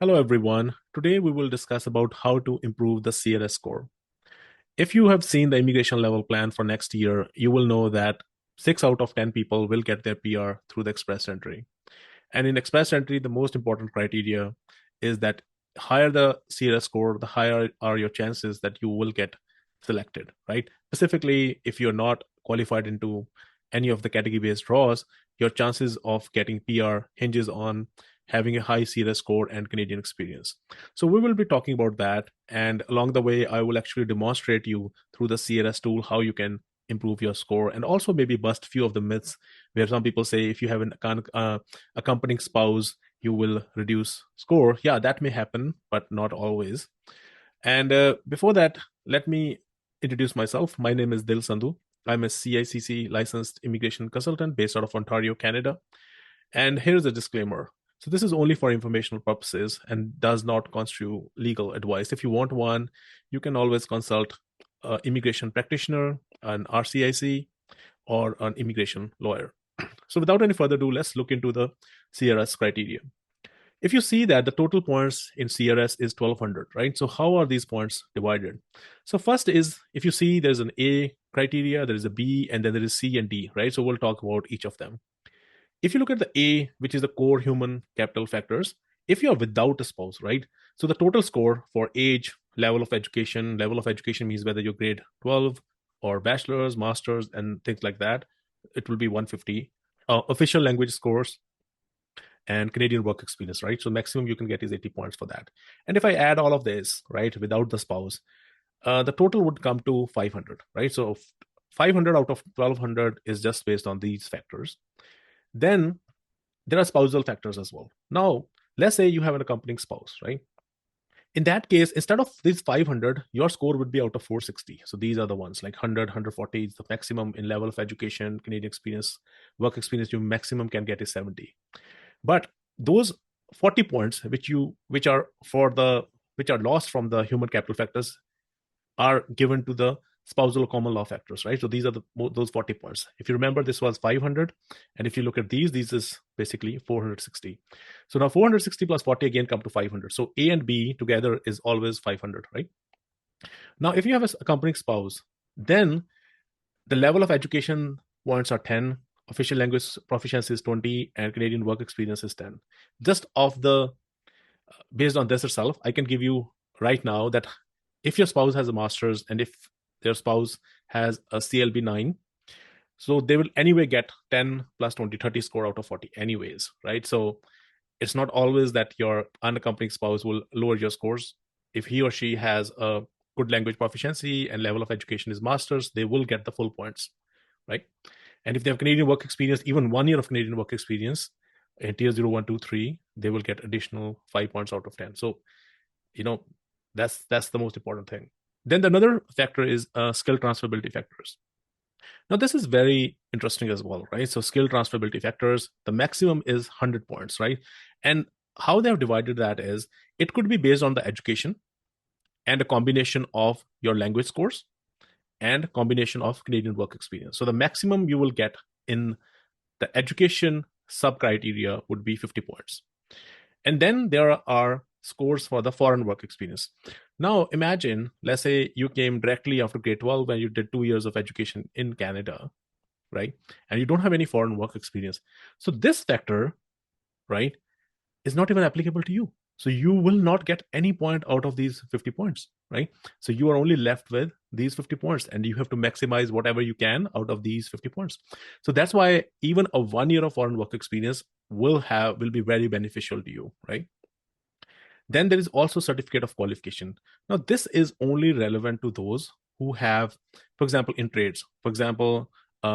Hello everyone. Today we will discuss about how to improve the CRS score. If you have seen the immigration level plan for next year, you will know that 6 out of 10 people will get their PR through the express entry. And in express entry, the most important criteria is that higher the CRS score, the higher are your chances that you will get selected, right? Specifically, if you're not qualified into any of the category-based draws, your chances of getting PR hinges on having a high CRS score and Canadian experience. So we will be talking about that. And along the way, I will actually demonstrate you through the CRS tool how you can improve your score and also maybe bust few of the myths where some people say if you have an accompanying spouse, you will reduce score. Yeah, that may happen, but not always. And before that, let me introduce myself. My name is Sandhu. I'm a CICC licensed immigration consultant based out of Ontario, Canada. And here's a disclaimer. So this is only for informational purposes and does not constitute legal advice. If you want one, you can always consult an immigration practitioner, an RCIC, or an immigration lawyer. So without any further ado, let's look into the CRS criteria. If you see that the total points in CRS is 1200, right? So how are these points divided? So first is, if you see there's an A criteria, there is a B, and then there is C and D, right? So we'll talk about each of them. If you look at the A, which is the core human capital factors, if you are without a spouse, right? So the total score for age, level of education means whether you're grade 12 or bachelor's, master's, and things like that, it will be 150. Official language scores and Canadian work experience, right? So maximum you can get is 80 points for that. And if I add all of this, right, without the spouse, the total would come to 500, right? So 500 out of 1200 is just based on these factors. Then there are spousal factors as well. Now, let's say you have an accompanying spouse, right? In that case, instead of these 500, your score would be out of 460. So these are the ones like 100, 140 is the maximum in level of education, Canadian experience, work experience, you maximum can get is 70. But those 40 points which are lost from the human capital factors are given to the spousal common law factors, right? So these are those 40 points. If you remember, this was 500, and if you look at these is basically 460. So now 460 plus 40 again come to 500. So A and B together is always 500, right? Now, if you have a accompanying spouse, then the level of education points are 10, official language proficiency is 20, and Canadian work experience is 10. Just based on this itself, I can give you right now that if your spouse has a master's and if their spouse has a CLB 9, so they will anyway get 10 plus 20, 30 score out of 40 anyways, right? So it's not always that your unaccompanied spouse will lower your scores. If he or she has a good language proficiency and level of education is master's, they will get the full points, right? And if they have Canadian work experience, even 1 year of Canadian work experience in tier 0, 1, 2, 3, they will get additional 5 points out of 10. So, that's the most important thing. Then another factor is skill transferability factors. Now, this is very interesting as well, right? So skill transferability factors, the maximum is 100 points, right? And how they have divided that is it could be based on the education and a combination of your language scores and a combination of Canadian work experience. So the maximum you will get in the education sub criteria would be 50 points. And then there are scores for the foreign work experience. Now, imagine, let's say you came directly after grade 12 and you did 2 years of education in Canada, right? And you don't have any foreign work experience. So this factor, right, is not even applicable to you. So you will not get any point out of these 50 points, right? So you are only left with these 50 points and you have to maximize whatever you can out of these 50 points. So that's why even a 1 year of foreign work experience will be very beneficial to you, right? Then there is also certificate of qualification. Now, this is only relevant to those who have, for example, in trades. For example,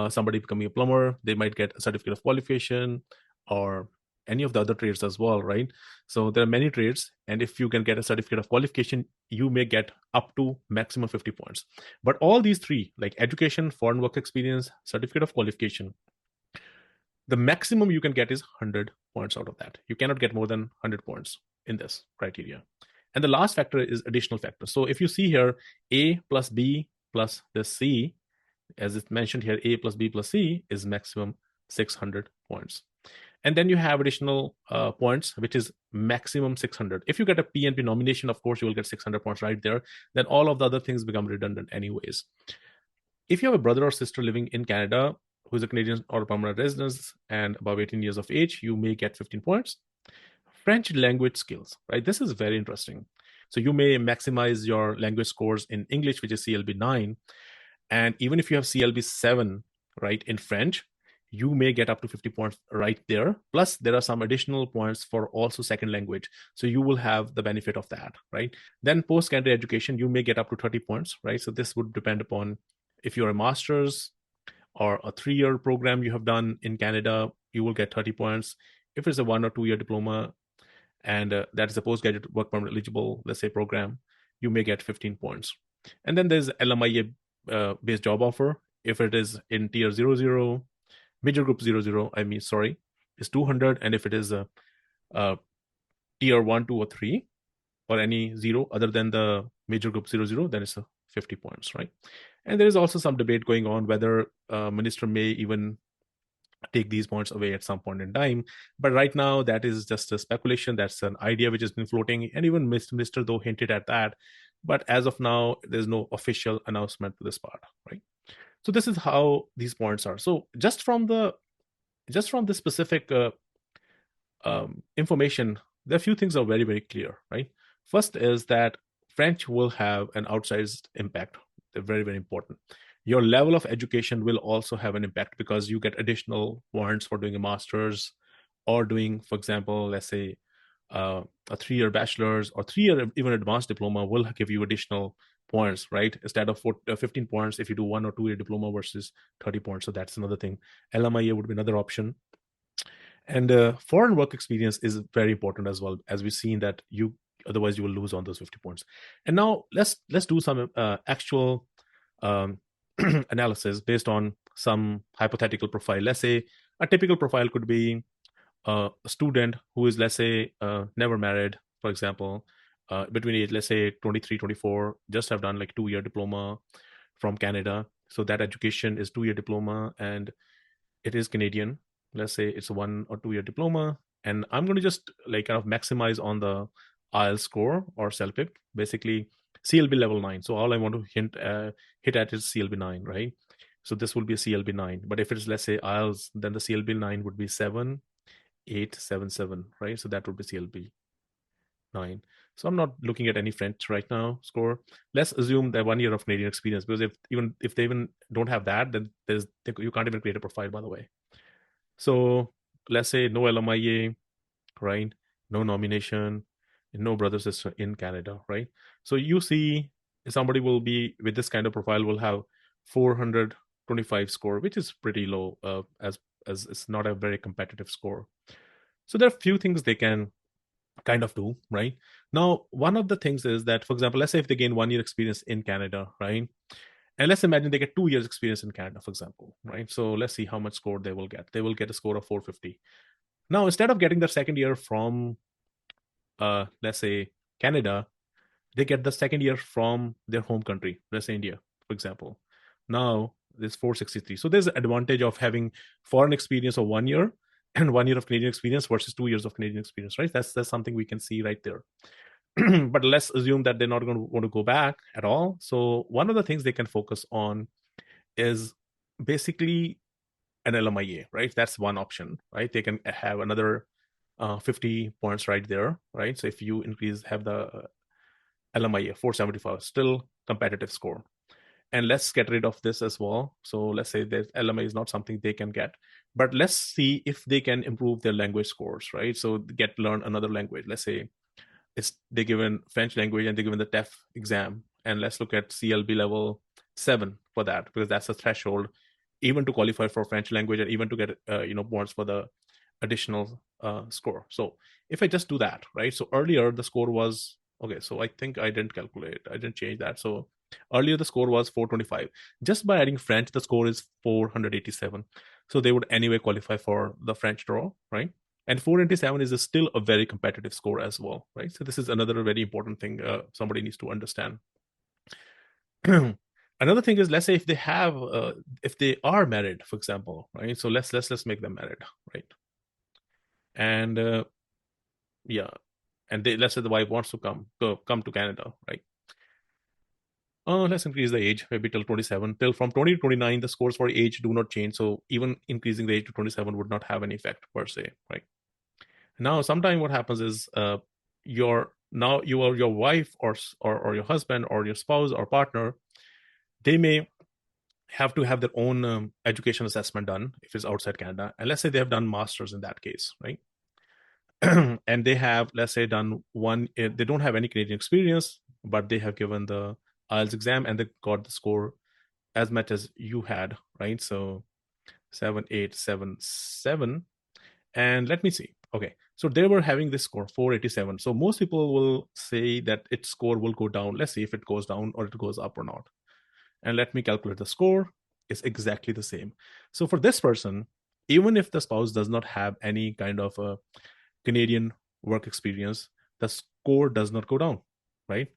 somebody becoming a plumber, they might get a certificate of qualification or any of the other trades as well, right? So there are many trades, and if you can get a certificate of qualification, you may get up to maximum 50 points. But all these three, like education, foreign work experience, certificate of qualification, the maximum you can get is 100 points out of that. You cannot get more than 100 points in this criteria. And the last factor is additional factor. So if you see here, A plus B plus the C, as it's mentioned here, A plus B plus C is maximum 600 points. And then you have additional points, which is maximum 600. If you get a PNP nomination, of course, you will get 600 points right there. Then all of the other things become redundant anyways. If you have a brother or sister living in Canada who is a Canadian or a permanent resident and above 18 years of age, you may get 15 points. French language skills, right? This is very interesting. So you may maximize your language scores in English, which is CLB 9. And even if you have CLB 7, right, in French, you may get up to 50 points right there. Plus, there are some additional points for also second language. So you will have the benefit of that, right? Then post-secondary education, you may get up to 30 points, right? So this would depend upon if you're a master's or a 3-year program you have done in Canada, you will get 30 points. If it's a 1 or 2-year diploma, and that is a postgraduate work permit eligible, let's say, program, you may get 15 points. And then there's LMIA based job offer. If it is in tier 00, major group 00, is 200. And if it is a tier 1, 2, or 3, or any 0 other than the major group 00, then it's 50 points, right? And there is also some debate going on whether minister may even take these points away at some point in time. But right now, that is just a speculation. That's an idea which has been floating. And even Mr. though hinted at that. But as of now, there's no official announcement to this part, right? So this is how these points are. So just from the specific information, there are a few things that are very, very clear, right? First is that French will have an outsized impact. They're very, very important. Your level of education will also have an impact because you get additional points for doing a master's or doing, for example, let's say a 3-year bachelor's or 3-year even advanced diploma will give you additional points, right? Instead of 15 points if you do 1 or 2-year diploma versus 30 points. So that's another thing. LMIA would be another option. And foreign work experience is very important as well, as we've seen that otherwise you will lose on those 50 points. And now let's do some actual analysis based on some hypothetical profile. Let's say a typical profile could be a student who is, let's say, never married, for example, between age, let's say 23, 24, just have done like 2-year diploma from Canada. So that education is 2-year diploma and it is Canadian. Let's say it's a 1 or 2-year diploma. And I'm going to just like kind of maximize on the IELTS score or CELPIP, basically CLB level 9. So all I want to hit at is CLB 9, right? So this will be a CLB 9. But if it's, let's say, IELTS, then the CLB 9 would be 7,877, right? So that would be CLB 9. So I'm not looking at any French right now score. Let's assume that 1 year of Canadian experience, because if they even don't have that, then you can't even create a profile, by the way. So let's say no LMIA, right? No nomination, no brother sister in Canada, right? So you see somebody will be with this kind of profile will have 425 score, which is pretty low, as it's not a very competitive score. So there are a few things they can kind of do, right? Now, one of the things is that, for example, let's say if they gain 1 year experience in Canada, right? And let's imagine they get 2 years experience in Canada, for example, right? So let's see how much score they will get. They will get a score of 450. Now, instead of getting the second year from, let's say, Canada, they get the second year from their home country, let's say India, for example. Now, there's 463. So there's an advantage of having foreign experience of 1 year and 1 year of Canadian experience versus 2 years of Canadian experience, right? That's something we can see right there. But let's assume that they're not going to want to go back at all. So one of the things they can focus on is basically an LMIA, right? That's one option, right? They can have another 50 points right there, right? So if you have the LMIA 475, still competitive score. And let's get rid of this as well. So let's say that LMA is not something they can get, but let's see if they can improve their language scores, right? So learn another language. Let's say they're given French language and they're given the TEF exam. And let's look at CLB level 7 for that, because that's a threshold even to qualify for French language and even to get points for the additional score. So if I just do that, right? So earlier the score was, okay, so I think I didn't change that. So earlier the score was 425. Just by adding French, the score is 487. So they would anyway qualify for the French draw, right? And 487 is still a very competitive score as well, right? So this is another very important thing somebody needs to understand. Another thing is, let's say if they are married, for example, right? So let's make them married, right? And yeah, and let's say the wife wants to come to Canada, right? Let's increase the age maybe till 27. Till from 20 to 29, the scores for age do not change. So even increasing the age to 27 would not have any effect per se, right? Now, sometimes what happens is your wife or your husband or your spouse or partner, they may have to have their own education assessment done if it's outside Canada. And let's say they have done masters in that case, right? And they have, let's say, done one. They don't have any Canadian experience, but they have given the IELTS exam and they got the score as much as you had, right? So 7877. And let me see. Okay, so they were having this score 487. So most people will say that its score will go down. Let's see if it goes down or it goes up or not. And let me calculate the score. It's exactly the same. So for this person, even if the spouse does not have any kind of a Canadian work experience, the score does not go down, right?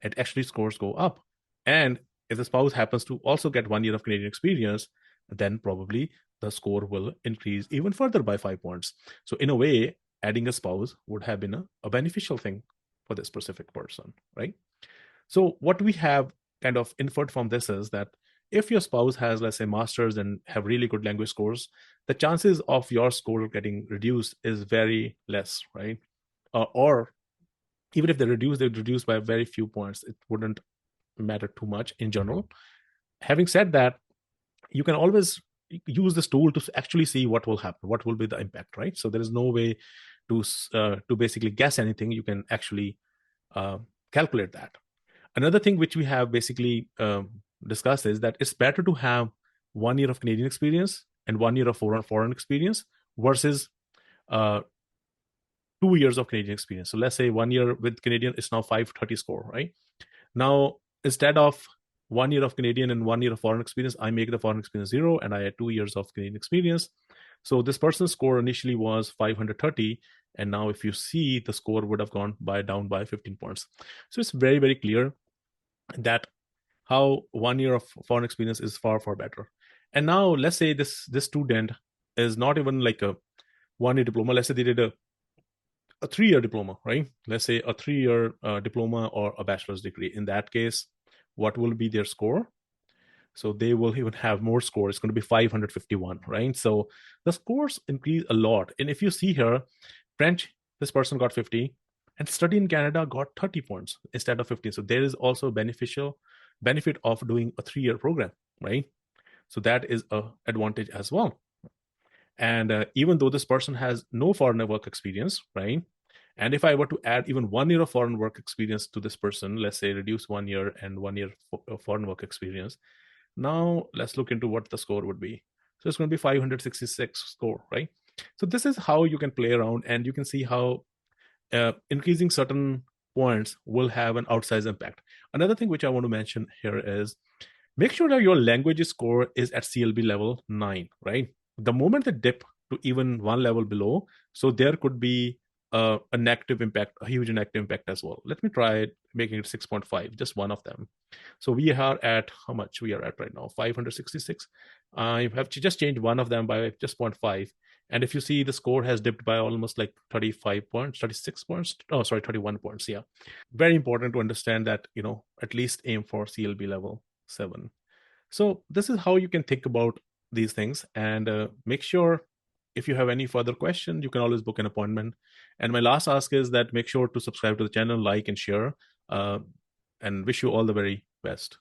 It actually scores go up. And if the spouse happens to also get 1 year of Canadian experience, then probably the score will increase even further by 5 points. So in a way, adding a spouse would have been a beneficial thing for this specific person, right? So what we have kind of inferred from this is that if your spouse has, let's say, masters and have really good language scores, the chances of your score getting reduced is very less, right? Or even if they reduce by very few points. It wouldn't matter too much in general. Having said that, you can always use this tool to actually see what will happen, what will be the impact, right? So there is no way to basically guess anything. You can actually calculate that. Another thing which we have basically discussed is that it's better to have 1 year of Canadian experience and 1 year of foreign experience versus 2 years of Canadian experience. So let's say 1 year with Canadian is now 530 score, right? Now, instead of 1 year of Canadian and 1 year of foreign experience, I make the foreign experience 0 and I had 2 years of Canadian experience. So this person's score initially was 530. And now if you see, the score would have gone down by 15 points. So it's very, very clear that how 1 year of foreign experience is far, far better. And now let's say this student is not even like a 1 year diploma. Let's say they did a 3 year diploma, right? Let's say a 3 year diploma or a bachelor's degree. In that case, what will be their score? So they will even have more score. It's going to be 551, right? So the scores increase a lot. And if you see here, French, this person got 50, and study in Canada got 30 points instead of 15. So there is also benefit of doing a 3 year program, right? So that is a advantage as well. And even though this person has no foreign work experience, right? And if I were to add even 1 year of foreign work experience to this person, let's say reduce 1 year and 1 year foreign work experience, now let's look into what the score would be. So it's going to be 566 score, right? So this is how you can play around, and you can see how increasing certain points will have an outsized impact. Another thing which I want to mention here is make sure that your language score is at CLB level 9, right? The moment they dip to even one level below, so there could be a negative impact, a huge negative impact as well. Let me try making it 6.5, just one of them. So we are at, how much we are at right now? 566. I have just changed one of them by just 0.5. And if you see, the score has dipped by almost like 35 points, 36 points. Oh, sorry, 31 points. Yeah. Very important to understand that, at least aim for CLB level 7. So this is how you can think about these things, and make sure if you have any further question, you can always book an appointment. And my last ask is that make sure to subscribe to the channel, like and share, and wish you all the very best.